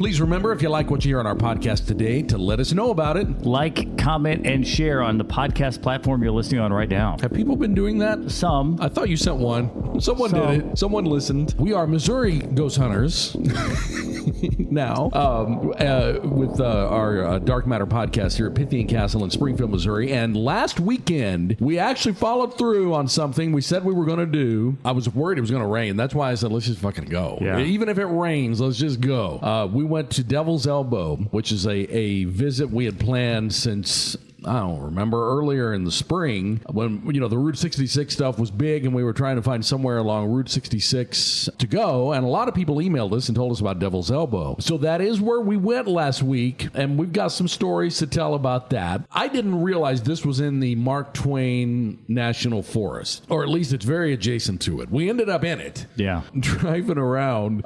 Please remember, if you like what you hear on our podcast today, to let us know about it. Like, comment, and share on the podcast platform you're listening on right now. Have people been doing that? Some. I thought you sent one. Someone did it. Someone listened. We are Missouri ghost hunters now with our Dark Matter podcast here at Pythian Castle in Springfield, Missouri. And last weekend, we actually followed through on something we said we were going to do. I was worried it was going to rain. That's why I said, let's just fucking go. Yeah. Even if it rains, let's just go. We went to Devil's Elbow, which is a visit we had planned since... I don't remember, earlier in the spring when, the Route 66 stuff was big and we were trying to find somewhere along Route 66 to go. And a lot of people emailed us and told us about Devil's Elbow. So that is where we went last week. And we've got some stories to tell about that. I didn't realize this was in the Mark Twain National Forest, or at least it's very adjacent to it. We ended up in it. Yeah. Driving around.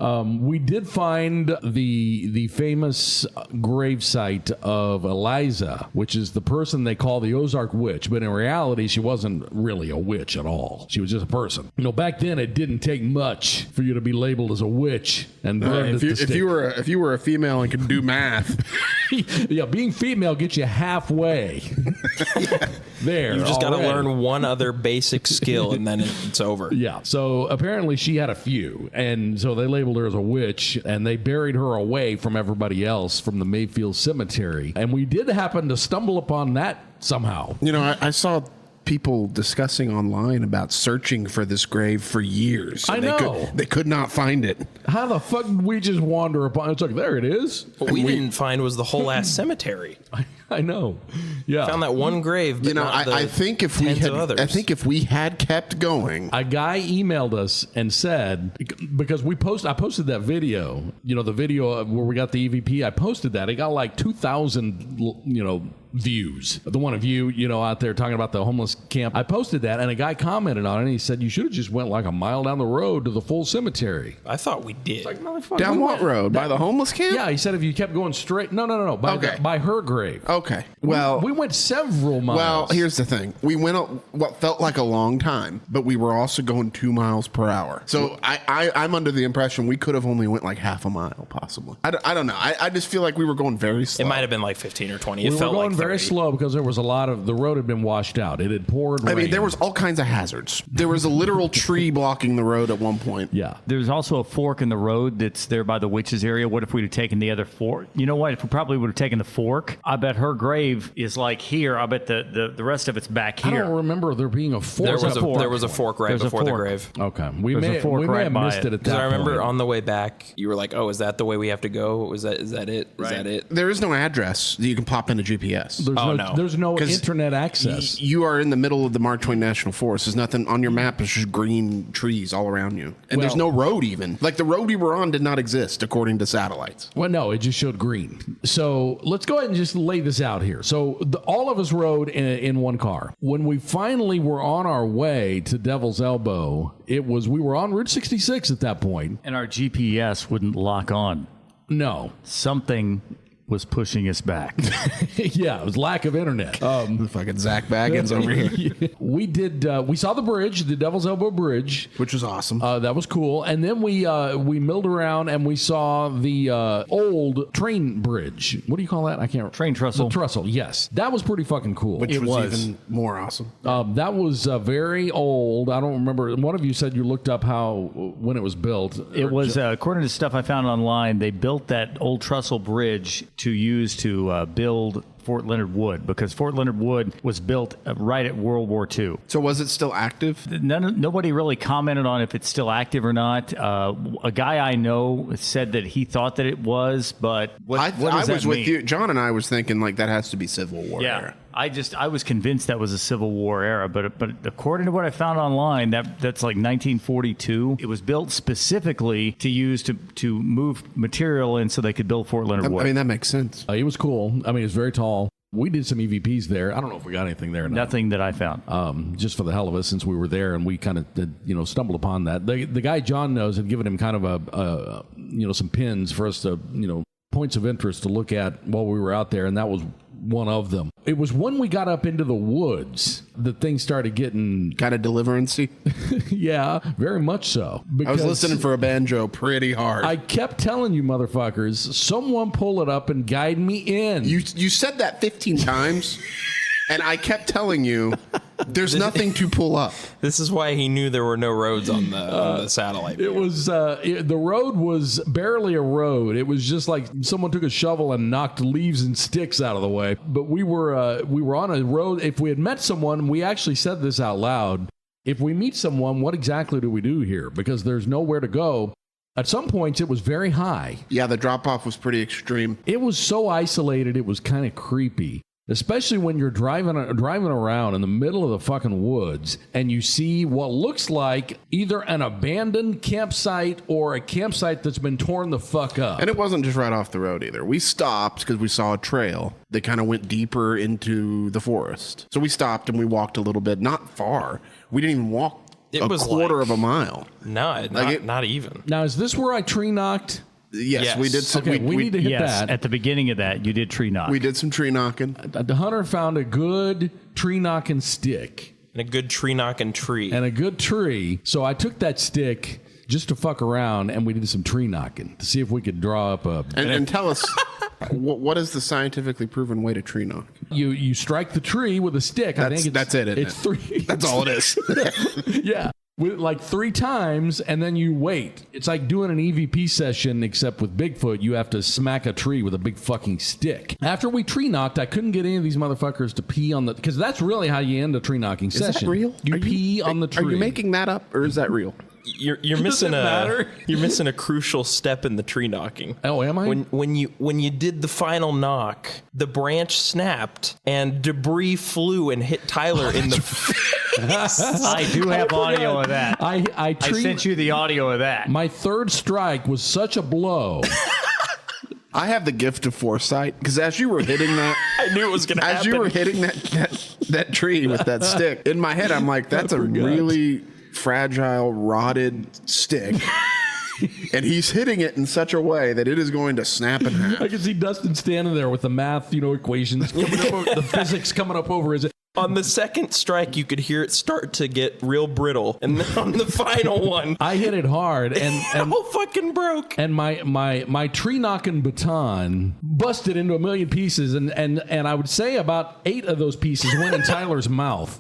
We did find the famous gravesite of Eliza, which is the person they call the Ozark Witch, but in reality, she wasn't really a witch at all. She was just a person. Back then, it didn't take much for you to be labeled as a witch and burned at the stake. If you were a female and could do math, yeah, being female gets you halfway. There, you've just got to learn one other basic skill, and then it's over. Yeah. So apparently, she had a few, and so they labeled her as a witch, and they buried her away from everybody else from the Mayfield Cemetery. And we did happen to stumble upon that somehow. I saw people discussing online about searching for this grave for years. I know. They could not find it. How the fuck did we just wander upon? It's like, there it is. What we didn't find was the whole ass cemetery. I know. Yeah. Found that one grave. But I think if we had kept going. A guy emailed us and said, because I posted that video, the video where we got the EVP, I posted that. It got like 2,000, views. The one of you, out there talking about the homeless camp. I posted that and a guy commented on it and he said, you should have just went like a mile down the road to the full cemetery. I thought we did. It's like, motherfucker. Down what road? By the homeless camp? Yeah, he said if you kept going straight. No. By her grave. Okay. Well, we went several miles. Well, here's the thing. We went what felt like a long time, but we were also going 2 miles per hour. So I'm under the impression we could have only went like half a mile, possibly. I don't know. I just feel like we were going very slow. It might have been like 15 or 20. We were going very slow because there was a lot of the road had been washed out. It had poured rain. I mean, there was all kinds of hazards. There was a literal tree blocking the road at one point. Yeah. There's also a fork in the road that's there by the witches area. What if we'd have taken the other fork? You know what? If we probably would have taken the fork, I bet her grave is like here. I bet the rest of it's back here. I don't remember there being a fork. There was a fork right before the grave. Okay. We may have missed it at that point. Because I remember on the way back, you were like, oh, is that the way we have to go? Is that it? Is that it? There is no address that you can pop into GPS. There's no internet access. You are in the middle of the Mark Twain National Forest. There's nothing on your map. It's just green trees all around you. And there's no road even. Like the road we were on did not exist according to satellites. Well, no, it just showed green. So let's go ahead and just lay this out here. So all of us rode in one car. When we finally were on our way to Devil's Elbow, we were on Route 66 at that point. And our GPS wouldn't lock on. No. Something was pushing us back. Yeah, it was lack of internet. Fucking Zach Baggins over here. We saw the bridge, the Devil's Elbow Bridge, which was awesome. That was cool. And then we milled around and we saw the old train bridge. What do you call that? I can't. Train trestle. The trestle. Yes, that was pretty fucking cool. Which was even more awesome. That was very old. I don't remember. One of you said you looked up when it was built. It was according to stuff I found online. They built that old trestle bridge to use to build Fort Leonard Wood, because Fort Leonard Wood was built right at World War II. So was it still active? Nobody really commented on if it's still active or not. A guy I know said that he thought that it was, but what does that was mean? With you, John, and I was thinking like that has to be Civil War era. I was convinced that was a Civil War era, but according to what I found online, that's like 1942. It was built specifically to use to move material in so they could build Fort Leonard Wood. I mean, that makes sense. It was cool. I mean, it was very tall. We did some EVPs there. I don't know if we got anything there or not. Nothing that I found. Just for the hell of it, since we were there and we kind of stumbled upon that. The guy John knows had given him kind of some pins for us to, points of interest to look at while we were out there, and that was one of them. It was when we got up into the woods that things started getting, Kind of deliverancy. yeah, very much so. I was listening for a banjo pretty hard. I kept telling you motherfuckers, someone pull it up and guide me in. You said that 15 times, and I kept telling you, there's nothing to pull up. This is why he knew there were no roads on the satellite. It was the road was barely a road. It was just like someone took a shovel and knocked leaves and sticks out of the way. But we were on a road. If we had met someone, we actually said this out loud. If we meet someone, what exactly do we do here? Because there's nowhere to go. At some points, it was very high. Yeah, the drop-off was pretty extreme. It was so isolated, it was kind of creepy. Especially when you're driving around in the middle of the fucking woods and you see what looks like either an abandoned campsite or a campsite that's been torn the fuck up. And it wasn't just right off the road either. We stopped because we saw a trail that kind of went deeper into the forest. So we stopped and we walked a little bit, not far. We didn't even walk a quarter of a mile. No, not even. Now, is this where I tree knocked? Yes, we did. Okay, we need to hit Yes, that. at the beginning of that, you did tree knock. We did some tree knocking. The hunter found a good tree knocking stick. And a good tree knocking tree. And a good tree. So I took that stick just to fuck around and we did some tree knocking to see if we could draw up a... And tell us, what is the scientifically proven way to tree knock? You strike the tree with a stick. I think that's it, isn't it's it? three. That's all it is. Yeah. Like 3 times, and then you wait. It's like doing an EVP session, except with Bigfoot, you have to smack a tree with a big fucking stick. After we tree knocked, I couldn't get any of these motherfuckers to pee on the... Because that's really how you end a tree knocking session. Is that real? You pee on the tree. Are you making that up, or is that real? You're missing you're missing a crucial step in the tree knocking. Oh, am I? When you did the final knock, the branch snapped and debris flew and hit Tyler in the face. I do have audio of that. I sent you the audio of that. My third strike was such a blow. I have the gift of foresight because as you were hitting that, I knew it was going to happen. As you were hitting that tree with that stick, in my head, I'm like, that's a really fragile, rotted stick. And he's hitting it in such a way that it is going to snap in half. I can see Dustin standing there with the math, equations coming up, the physics coming up over his. On the second strike, you could hear it start to get real brittle, and then on the final one, I hit it hard, and it all fucking broke. And my tree knocking baton busted into a million pieces, and I would say about 8 of those pieces went in Tyler's mouth.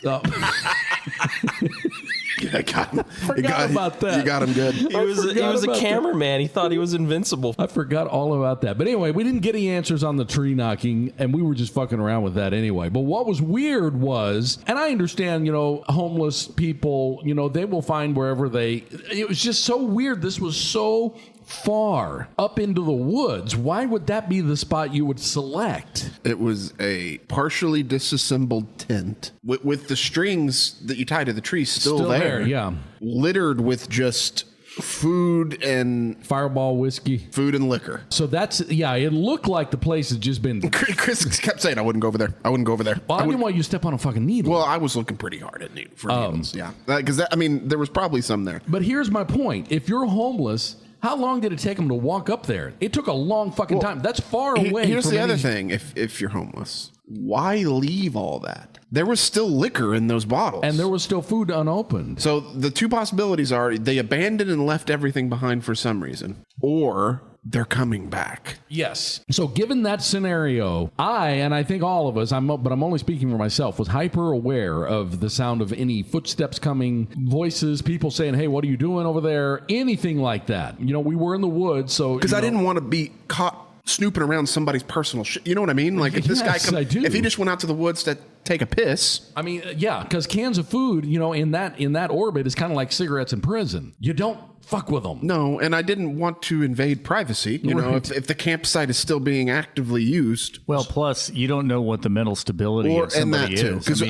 I got him. Forgot about that. You got him good. He was a cameraman. He thought he was invincible. I forgot all about that. But anyway, we didn't get any answers on the tree knocking, and we were just fucking around with that anyway. But what was weird was, and I understand, homeless people, they will find wherever it was just so weird. This was so far up into the woods. Why would that be the spot you would select? It was a partially disassembled tent with the strings that you tie to the tree still there. Yeah. Littered with just food and Fireball whiskey. Food and liquor. So it looked like the place had just been... Chris kept saying, I wouldn't go over there. I wouldn't go over there. Well, I didn't want you to step on a fucking needle. Well, I was looking pretty hard at for needles. Yeah. Because, there was probably some there. But here's my point. If you're homeless... How long did it take them to walk up there? It took a long fucking time. That's far away. Here's the other thing. If you're homeless, why leave all that? There was still liquor in those bottles. And there was still food unopened. So the 2 possibilities are they abandoned and left everything behind for some reason, or they're coming back. Yes. So given that scenario, I think all of us, but I'm only speaking for myself, was hyper aware of the sound of any footsteps coming, voices, people saying, hey, what are you doing over there? Anything like that. We were in the woods, so... Because I didn't want to be caught snooping around somebody's personal shit. You know what I mean? Like if this guy if he just went out to the woods to take a piss. I mean, yeah, because cans of food, in that orbit is kind of like cigarettes in prison. You don't fuck with them. No, and I didn't want to invade privacy. If the campsite is still being actively used. Well, plus you don't know what the mental stability of somebody is. Because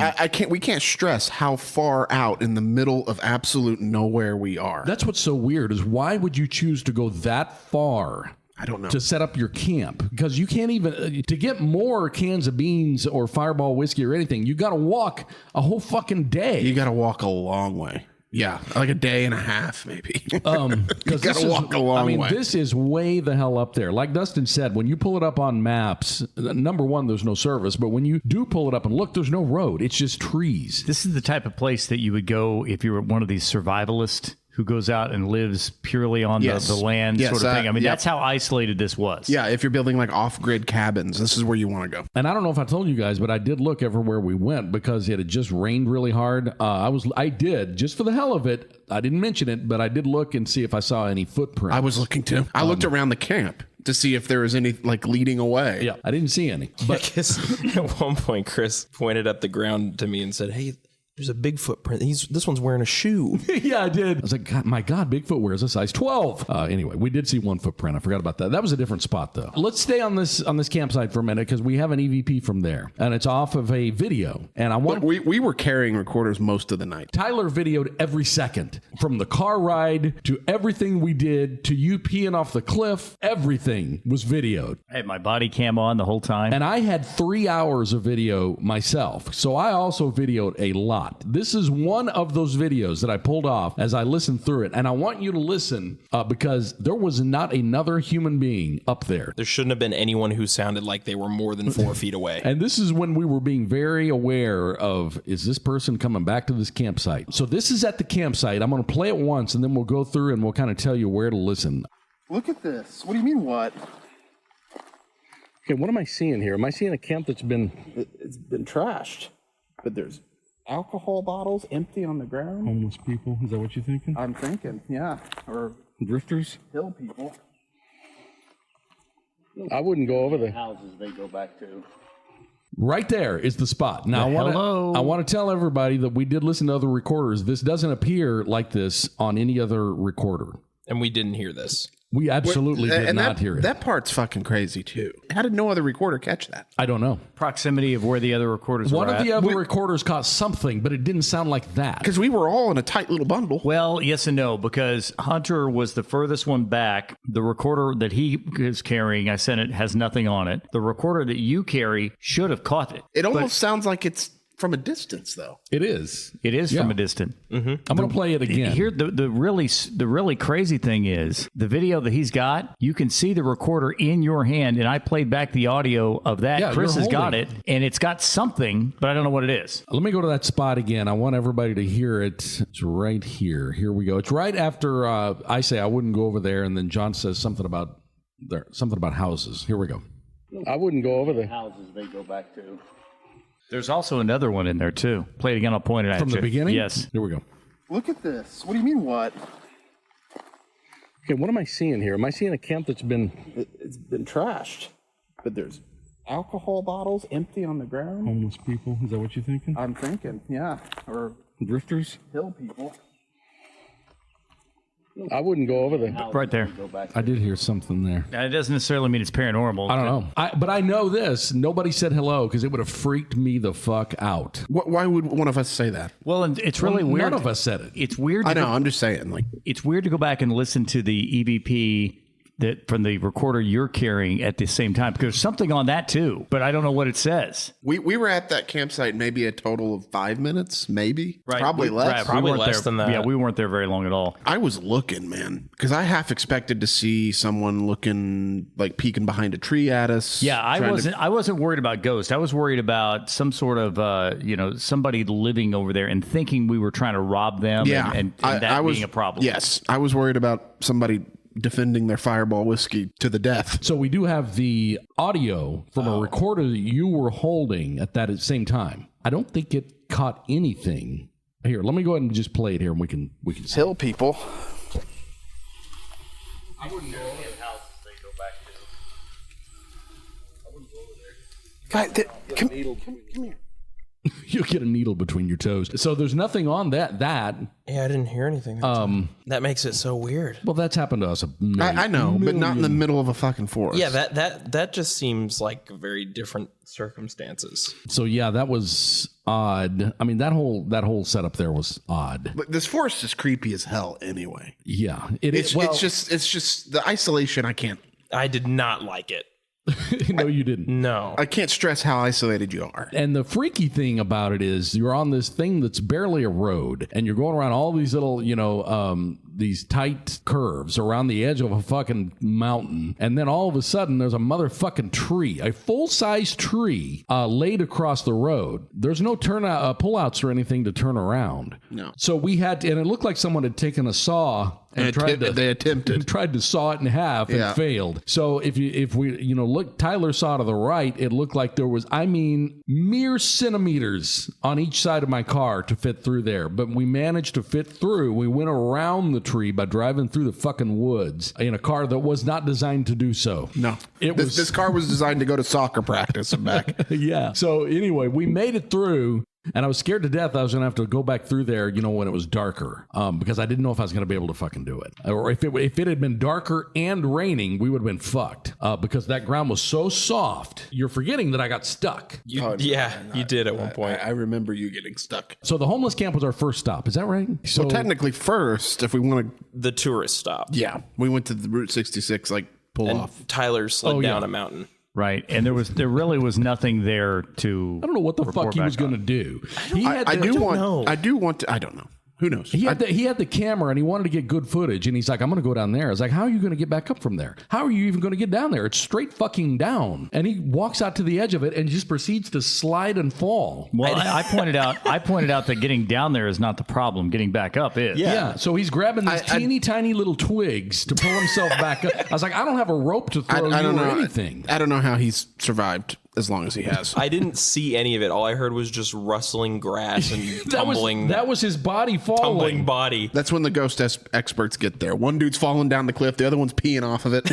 we can't stress how far out in the middle of absolute nowhere we are. That's what's so weird is why would you choose to go that far? I don't know. To set up your camp, because you can't even to get more cans of beans or Fireball whiskey or anything. You got to walk a whole fucking day. You got to walk a long way. Yeah, like a day and a half, maybe. Because gotta walk a long way. This is way the hell up there. Like Dustin said, when you pull it up on maps, number one, there's no service. But when you do pull it up and look, there's no road. It's just trees. This is the type of place that you would go if you were one of these survivalists who goes out and lives purely on the land sort of thing. I mean, that's how isolated this was. Yeah, if you're building like off-grid cabins, this is where you want to go. And I don't know if I told you guys, but I did look everywhere we went because it had just rained really hard. I did, just for the hell of it. I didn't mention it, but I did look and see if I saw any footprints. I was looking too. I looked around the camp to see if there was any like leading away. Yeah, I didn't see any. But At one point, Chris pointed up the ground to me and said, "Hey, there's a big footprint. This one's wearing a shoe." yeah, I did. I was like, God, my God, Bigfoot wears a size 12. Anyway, we did see one footprint. I forgot about that. That was a different spot, though. Let's stay on this campsite for a minute because we have an EVP from there, and it's off of a video. And I want We were carrying recorders most of the night. Tyler videoed every second, from the car ride to everything we did to you peeing off the cliff. Everything was videoed. I had my body cam on the whole time. And I had 3 hours of video myself, so I also videoed a lot. This is one of those videos that I pulled off as I listened through it. And I want you to listen because there was not another human being up there. There shouldn't have been anyone who sounded like they were more than 4 feet away. And this is when we were being very aware of, is this person coming back to this campsite? So this is at the campsite. I'm going to play it once, and then we'll go through and we'll kind of tell you where to listen. Look at this. What do you mean, what? Okay, what am I seeing here? Am I seeing a camp that's been... It's been trashed. But there's alcohol bottles empty on the ground. Homeless people? Is that what you're thinking? I'm thinking, yeah. Or Drifters? hill people. I wouldn't go over there. Houses they go back to. Right there is the spot. Now, Hello. I want to tell everybody that we did listen to other recorders. This doesn't appear like this on any other recorder. And we didn't hear this. We absolutely did not hear it. That part's fucking crazy too. How did no other recorder catch that? I don't know. Proximity of where the other recorders One were of at. the other recorders caught something, but it didn't sound like that. Because we were all in a tight little bundle. Well, yes and no, because Hunter was the furthest one back. The recorder that he is carrying, I sent it, has nothing on it. The recorder that you carry should have caught it. It almost sounds like it's from a distance, though. It is. It is from a distance. I'm going to play it again. Here, the really crazy thing is the video that he's got. You can see the recorder in your hand, and I played back the audio of that. Yeah, Chris you're has got holding it, and it's got something, but I don't know what it is. Let me go to that spot again. I want everybody to hear it. It's right here. Here we go. It's right after I say I wouldn't go over there, and then John says something about houses. Here we go. I wouldn't go over there. Houses they go back to. There's also another one in there too. Play it again. I'll point it at you. From the beginning? Yes. Here we go. Look at this. What do you mean, what? Okay, what am I seeing here? Am I seeing a camp that's been... It's been trashed. But there's alcohol bottles empty on the ground. Homeless people? Is that what you're thinking? I'm thinking, yeah. Or Drifters? hill people. I wouldn't go over there. Right there. I did hear something there. It doesn't necessarily mean it's paranormal. I don't know. But I know this. Nobody said hello because it would have freaked me the fuck out. Why would one of us say that? Well, and it's really weird. None of us said it. It's weird. I know. I'm just saying. Like, It's weird to go back and listen to the EVP that from the recorder you're carrying at the same time because there's something on that too, but I don't know what it says. we were at that campsite maybe a total of 5 minutes, maybe. Right. Probably less. Right, Probably weren't less there, than that. Yeah, we weren't there very long at all. I was looking, man, because I half expected to see someone looking like peeking behind a tree at us. Yeah, I wasn't worried about ghosts. I was worried about some sort of somebody living over there and thinking we were trying to rob them. Yeah, and that being a problem. Yes, I was worried about somebody defending their Fireball whiskey to the death. So we do have the audio from a recorder that you were holding at that same time. I don't think it caught anything. Here, let me go ahead and just play it here and we can see. Hill people. I wouldn't go any of the houses they go back to. I wouldn't go over there. Guy, come here. You'll get a needle between your toes. So there's nothing on that. Yeah, I didn't hear anything. That makes it so weird. Well, that's happened to us a million. I know, but not in the middle of a fucking forest. Yeah, that just seems like very different circumstances. So yeah, that was odd. I mean, that whole setup there was odd. But this forest is creepy as hell anyway. Yeah, It's just the isolation. I can't. I did not like it. No, you didn't. No. I can't stress how isolated you are. And the freaky thing about it is you're on this thing that's barely a road, and you're going around all these little, these tight curves around the edge of a fucking mountain. And then all of a sudden, there's a motherfucking tree, a full-size tree laid across the road. There's no pullouts or anything to turn around. No. So we had to, and it looked like someone had taken a saw and they attempted. tried to saw it in half and failed. So if we look, Tyler saw to the right, it looked like there was, mere centimeters on each side of my car to fit through there. But we managed to fit through. We went around the tree by driving through the fucking woods in a car that was not designed to do so. No. This car was designed to go to soccer practice and back. Yeah. So anyway, we made it through. And I was scared to death I was going to have to go back through there, when it was darker, because I didn't know if I was going to be able to fucking do it. Or if it had been darker and raining, we would have been fucked, because that ground was so soft. You're forgetting that I got stuck. You did at one point. I remember you getting stuck. So the homeless camp was our first stop. Is that right? So Well, technically first, if we want to... The tourist stop. Yeah. We went to the Route 66, pull off. Tyler slid down a mountain. Right, and there really was nothing there to. I don't know what the fuck he was going to do. I don't know. Who knows? He had the camera and he wanted to get good footage, and he's like, I'm going to go down there. I was like, how are you going to get back up from there? How are you even going to get down there? It's straight fucking down. And he walks out to the edge of it and just proceeds to slide and fall. Well, I pointed out that getting down there is not the problem. Getting back up is. Yeah. So he's grabbing these teeny tiny little twigs to pull himself back up. I was like, I don't have a rope to throw you or anything. I don't know how he's survived as long as he has. I didn't see any of it. All I heard was just rustling grass and tumbling. That was his body falling. Tumbling body. That's when the ghost experts get there. One dude's falling down the cliff. The other one's peeing off of it.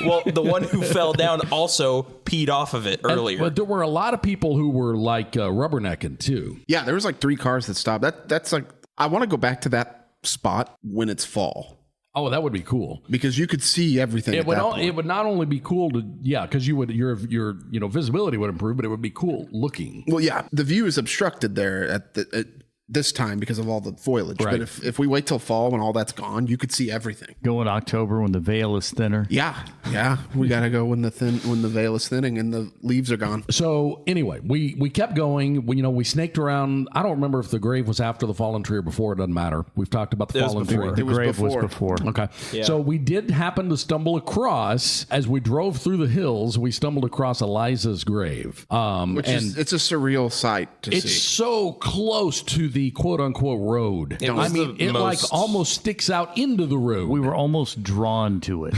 Well, the one who fell down also peed off of it earlier. But there were a lot of people who were rubbernecking too. Yeah, there was 3 cars that stopped. That's I want to go back to that spot when it's fall. Oh, that would be cool because you could see everything. It would not only be cool to because your visibility would improve, but it would be cool looking. Well, yeah, the view is obstructed there at this time because of all the foliage. Right. But if we wait till fall when all that's gone, you could see everything. Go in October when the veil is thinner. Yeah, we got to go when the veil is thinning and the leaves are gone. So anyway, we kept going. We snaked around. I don't remember if the grave was after the fallen tree or before. It doesn't matter. We've talked about the fallen tree. The grave was before. Okay. Yeah. So we did happen to stumble across, as we drove through the hills, we stumbled across Eliza's grave. It's a surreal sight to see. It's so close to the quote unquote road. It almost sticks out into the road. We were almost drawn to it.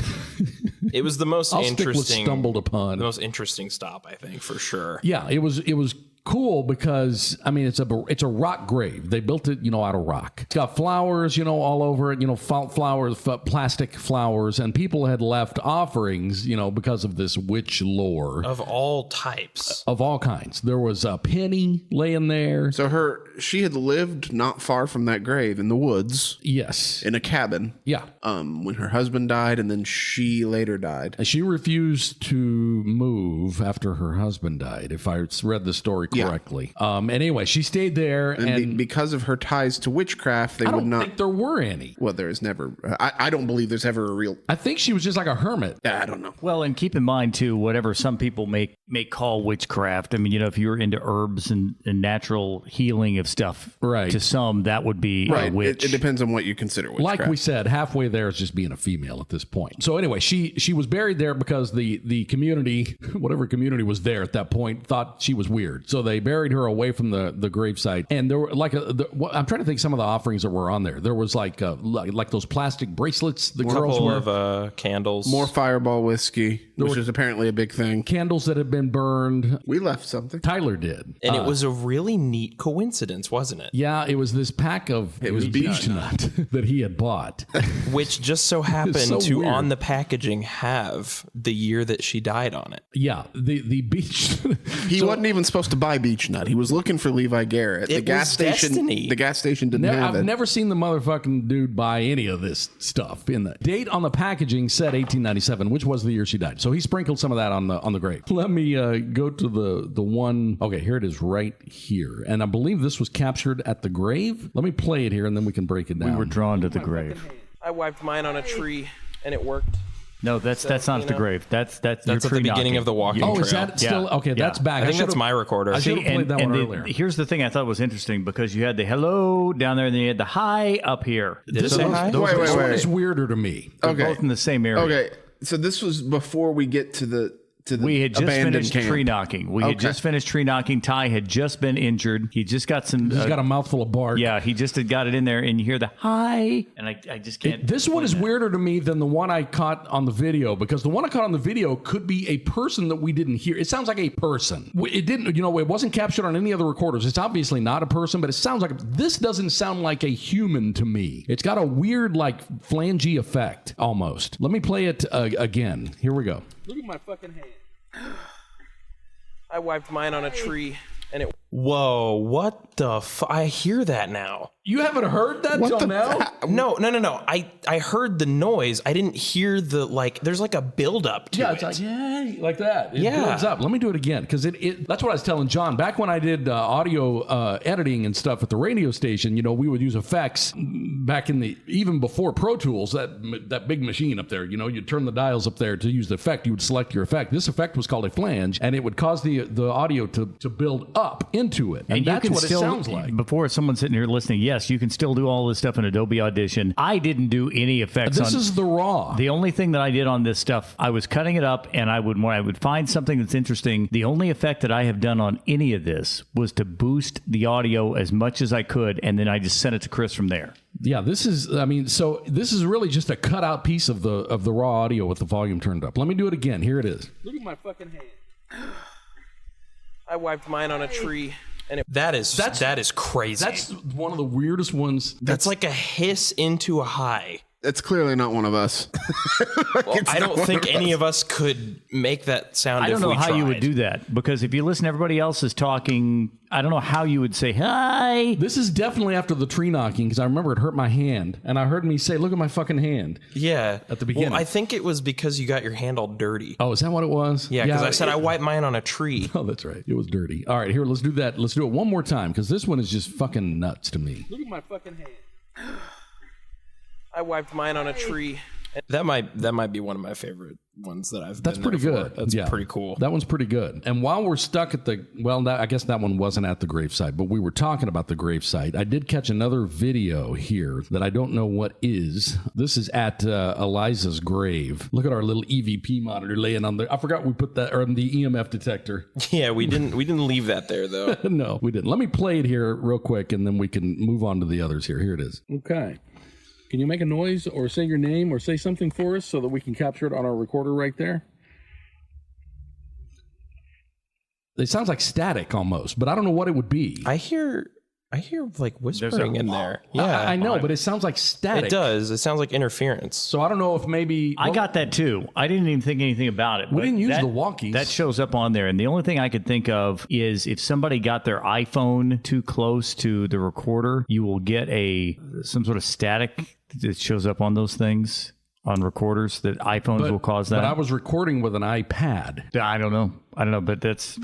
It was the most interesting. Stumbled upon. The most interesting stop, I think, for sure. Yeah, it was cool because it's a rock grave. They built it out of rock. It's got flowers all over it, flowers, plastic flowers, and people had left offerings because of this witch lore of all types, of all kinds. There was a penny laying there. So she had lived not far from that grave in the woods. Yes, in a cabin. Yeah. When her husband died, and then she later died. And she refused to move after her husband died, if I read the story correctly. Anyway, she stayed there, and because of her ties to witchcraft, I don't think there were any. Well, there is never. I don't believe there's ever a real. I think she was just like a hermit. I don't know. Well, and keep in mind too, whatever some people may call witchcraft. I mean, if you're into herbs and natural healing of stuff, right? To some, that would be a witch. It depends on what you consider witchcraft. Like we said, halfway there is just being a female at this point. So anyway, she was buried there because the community, whatever community was there at that point, thought she was weird. So they buried her away from the gravesite. And there were I'm trying to think some of the offerings that were on there. There was like those plastic bracelets the girls were. A couple of candles. More Fireball whiskey, which is apparently a big thing. Candles that had been burned. We left something. Tyler did. And it was a really neat coincidence, wasn't it? Yeah, it was this pack of beech nut that he had bought. Which just so happened to, weird. on the packaging, have the year that she died on it. Yeah, the beech. He wasn't even supposed to buy beech nut. He was looking for Levi Garrett. The gas station didn't have it. I've never seen the motherfucking dude buy any of this stuff. In the date on the packaging said 1897, which was the year she died. So he sprinkled some of that on the grave. Let me go to the one. Okay, here it is right here. And I believe this was captured at the grave. Let me play it here and then we can break it down. We were drawn to the grave. I wiped mine on a tree and it worked. No, that's not at the grave. That's at the beginning of the walking trail. Oh, is that still okay? That's back. I think that's my recorder. I should have played that one earlier. Here's the thing I thought was interesting because you had the hello down there and then you had the hi up here. This one is weirder to me. They're both in the same area. Okay, so this was before we get to the we had just finished camp. tree knocking. We had just finished tree knocking. Ty had just been injured. He just got some. He's got a mouthful of bark. Yeah, he just had got it in there, and you hear the hi, and I just can't. This one is weirder to me than the one I caught on the video because the one I caught on the video could be a person that we didn't hear. It sounds like a person. It didn't. It wasn't captured on any other recorders. It's obviously not a person, but it sounds like this doesn't sound like a human to me. It's got a weird like flangey effect almost. Let me play it again. Here we go. Look at my fucking hand. I wiped mine on a tree, and it. Whoa! What the? I hear that now. You haven't heard that till now? No. I heard the noise. I didn't hear the there's like a buildup to it. It's like like that. It builds up. Let me do it again because that's what I was telling John back when I did audio editing and stuff at the radio station. We would use effects back in even before Pro Tools. That big machine up there. You'd turn the dials up there to use the effect. You would select your effect. This effect was called a flange, and it would cause the audio to build up into it, and that's what it sounds like. Before someone sitting here listening, yes, you can still do all this stuff in Adobe Audition. I didn't do any effects. This is the raw. The only thing that I did on this stuff, I was cutting it up, and when I would find something that's interesting, the only effect that I have done on any of this was to boost the audio as much as I could, and then I just sent it to Chris from there. Yeah, this is really just a cutout piece of the raw audio with the volume turned up. Let me do it again. Here it is. Look at my fucking hand. I wiped mine on a tree. And that is crazy. That's one of the weirdest ones. That's like a hiss into a high. That's clearly not one of us. Well, I don't think any of us could make that sound. I don't know how tried. you would do that because if you listen, everybody else is talking. I don't know how you would say hi. This is definitely after the tree knocking because I remember it hurt my hand and I heard me say, "Look at my fucking hand." Yeah, at the beginning. Well, I think it was because you got your hand all dirty. Oh, is that what it was? Yeah, because I said I wiped mine on a tree. Oh, that's right. It was dirty. All right, here, let's do that. Let's do it one more time because this one is just fucking nuts to me. Look at my fucking hand. I wiped mine on a tree. That might be one of my favorite ones that I've. That's pretty good. That's pretty cool. That one's pretty good. And while we're stuck at I guess that one wasn't at the gravesite, but we were talking about the gravesite. I did catch another video here that I don't know what is. This is at Eliza's grave. Look at our little EVP monitor laying on there. I forgot we put that or the EMF detector. Yeah, we didn't leave that there though. No, we didn't. Let me play it here real quick, and then we can move on to the others here. Here it is. Okay. Can you make a noise or say your name or say something for us so that we can capture it on our recorder right there? It sounds like static almost, but I don't know what it would be. I hear like whispering in there. Yeah, I know, but it sounds like static. It does. It sounds like interference. So I don't know if maybe I got that too. I didn't even think anything about it. We didn't use the walkies. That shows up on there, and the only thing I could think of is if somebody got their iPhone too close to the recorder, you will get some sort of static that shows up on those things on recorders. That iPhones will cause that. But I was recording with an iPad. I don't know, but that's.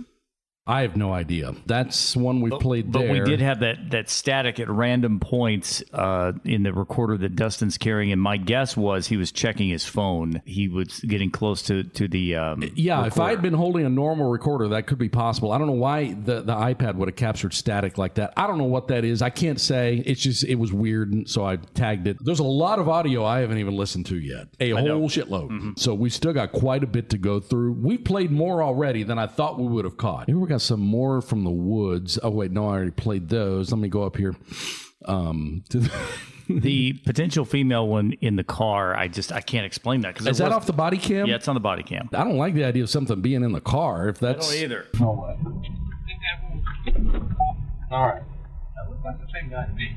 I have no idea. That's one we played there. But we did have that static at random points in the recorder that Dustin's carrying. And my guess was he was checking his phone. He was getting close to the yeah, recorder. If I had been holding a normal recorder, that could be possible. I don't know why the iPad would have captured static like that. I don't know what that is. I can't say. It's just, it was weird, and so I tagged it. There's a lot of audio I haven't even listened to yet. A whole shitload. Mm-hmm. So we still got quite a bit to go through. We played more already than I thought we would have caught. Here we got some more from the woods. Oh wait, no, I already played those. Let me go up here to the potential female one in the car. I can't explain that. Is that off the body cam? Yeah, it's on the body cam. I don't like the idea of something being in the car. If that's I don't either. No way. All right. That looks like the same guy to me.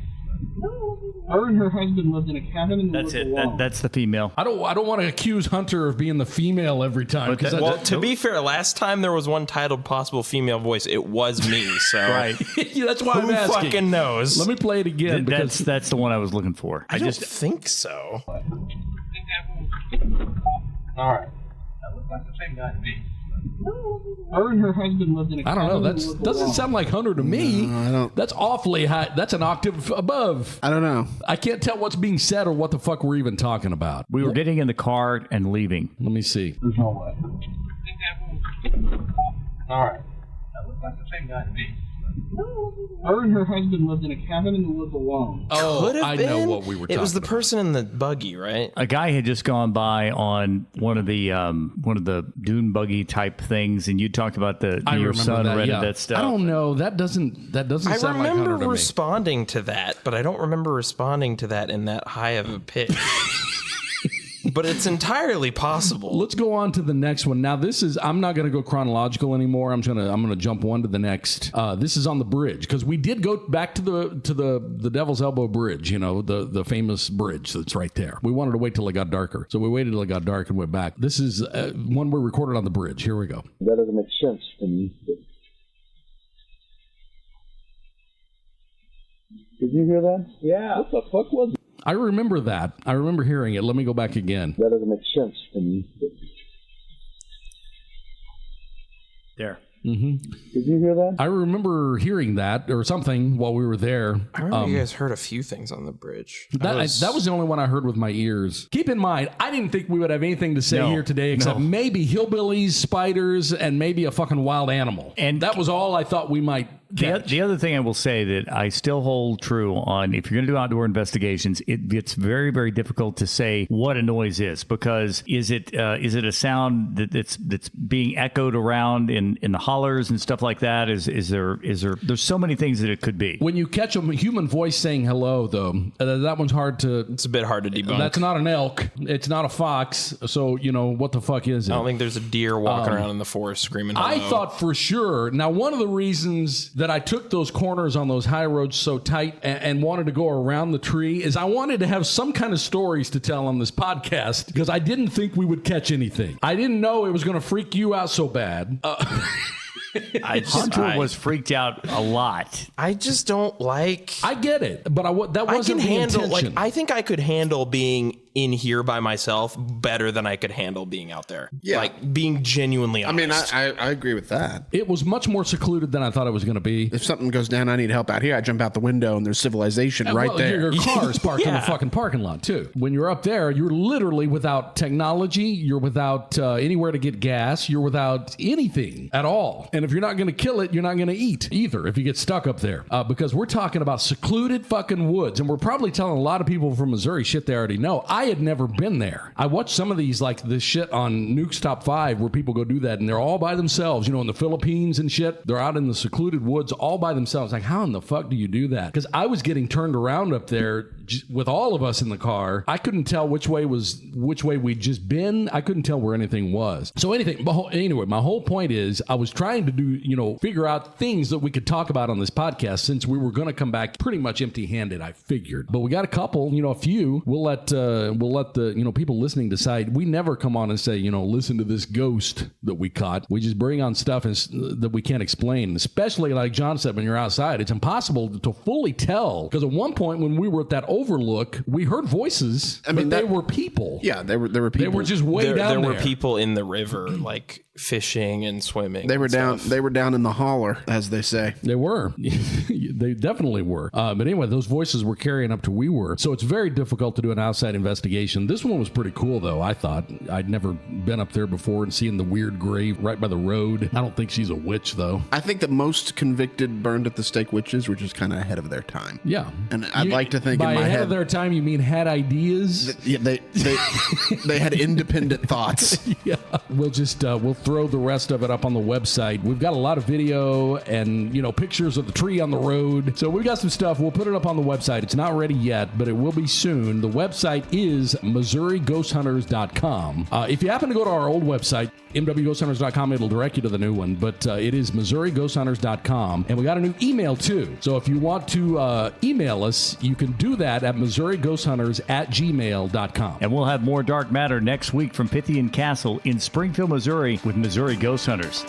Her and her husband lived in a cabin in the woods alone. That's the female. I don't want to accuse Hunter of being the female every time. To be fair, last time there was one titled "Possible Female Voice," it was me. So right, yeah, that's why I'm asking. Who fucking knows? Let me play it again. That's the one I was looking for. I just think so. All right. That looks like the same guy to me. Her and her husband lived in a I don't know. cabin That with a doesn't lawn. sound like Hunter to me. No, I don't. That's awfully high. That's an octave above. I don't know. I can't tell what's being said or what the fuck we're even talking about. We were getting in the car and leaving. Let me see. There's no way. All right. That looks like the same guy to me. Her and her husband lived in a cabin in the woods alone. Oh, Could have I been. know what we were talking It was the about. person in the buggy, right? A guy had just gone by on one of the dune buggy type things, and you talked about your remember son that, rented yeah. that stuff. I don't know. That doesn't I sound like remember Hunter to me. responding to that, but I don't remember responding to that in that high of a pitch. But it's entirely possible. Let's go on to the next one. Now, this is, I'm not going to go chronological anymore. I'm going to jump one to the next. This is on the bridge, because we did go back to the Devil's Elbow Bridge, the famous bridge that's right there. We wanted to wait till it got darker. So we waited till it got dark and went back. This is one we recorded on the bridge. Here we go. That doesn't make sense to me. Did you hear that? Yeah. What the fuck was it? I remember that. I remember hearing it. Let me go back again. That doesn't make sense to me. There. Did you hear that? I remember hearing that or something while we were there. I remember you guys heard a few things on the bridge. That was the only one I heard with my ears. Keep in mind, I didn't think we would have anything to say No, here today except no. maybe hillbillies, spiders, and maybe a fucking wild animal. And that was all I thought we might catch. The other thing I will say that I still hold true on, if you're going to do outdoor investigations, it gets very, very difficult to say what a noise is, because is it a sound that's being echoed around in the hollers and stuff like that? There's so many things that it could be. When you catch a human voice saying hello, though, that one's hard to. It's a bit hard to debunk. That's not an elk. It's not a fox. So what the fuck is it? I don't think there's a deer walking around in the forest screaming hello. I thought for sure. Now, one of the reasons that I took those corners on those high roads so tight and wanted to go around the tree is I wanted to have some kind of stories to tell on this podcast, because I didn't think we would catch anything. I didn't know it was going to freak you out so bad. Hunter was freaked out a lot. I just don't like. I get it, but that I wasn't can the handle intention. I think I could handle being in here by myself better than I could handle being out there. Yeah. Like being genuinely I mean, honest. I agree with that. It was much more secluded than I thought it was going to be. If something goes down, I need help out here. I jump out the window and there's civilization right Well, there. Your car's parked in the Yeah. fucking parking lot, too. When you're up there, you're literally without technology. You're without anywhere to get gas. You're without anything at all. And if you're not going to kill it, you're not going to eat either if you get stuck up there. Because we're talking about secluded fucking woods. And we're probably telling a lot of people from Missouri shit they already know. I had never been there. I watched some of these, like this shit on Nuke's Top 5 where people go do that. And they're all by themselves, in the Philippines and shit. They're out in the secluded woods all by themselves. Like, how in the fuck do you do that? Because I was getting turned around up there with all of us in the car. I couldn't tell which way we'd just been. I couldn't tell where anything was. So anyway, my whole point is I was trying to do, figure out things that we could talk about on this podcast, since we were going to come back pretty much empty-handed, I figured. But we got a couple, a few. We'll let the people listening decide. We never come on and say, listen to this ghost that we caught. We just bring on stuff that we can't explain. Especially like John said, when you're outside, it's impossible to fully tell. Because at one point when we were at that overlook, we heard voices. They were people. Yeah, there were people. They were just way down there there. were people in the river, like fishing and swimming. They were and down. stuff. They were down in the holler, as they say. They were. They definitely were. But anyway, those voices were carrying up to we were. So it's very difficult to do an outside investigation. This one was pretty cool, though, I thought. I'd never been up there before and seeing the weird grave right by the road. I don't think she's a witch, though. I think that most convicted burned at the stake witches were just kind of ahead of their time. Yeah. And I'd like to think by in my ahead head of their time, you mean had ideas? Yeah, they had independent thoughts. Yeah. We'll throw the rest of it up on the website. We've got a lot of video and, pictures of the tree on the road. So we've got some stuff. We'll put it up on the website. It's not ready yet, but it will be soon. The website is MissouriGhostHunters.com. If you happen to go to our old website, MWGhostHunters.com, it'll direct you to the new one, but it is MissouriGhostHunters.com. And we got a new email, too. So if you want to email us, you can do that at MissouriGhostHunters@gmail.com. And we'll have more dark matter next week from Pythian Castle in Springfield, Missouri with Missouri Ghost Hunters.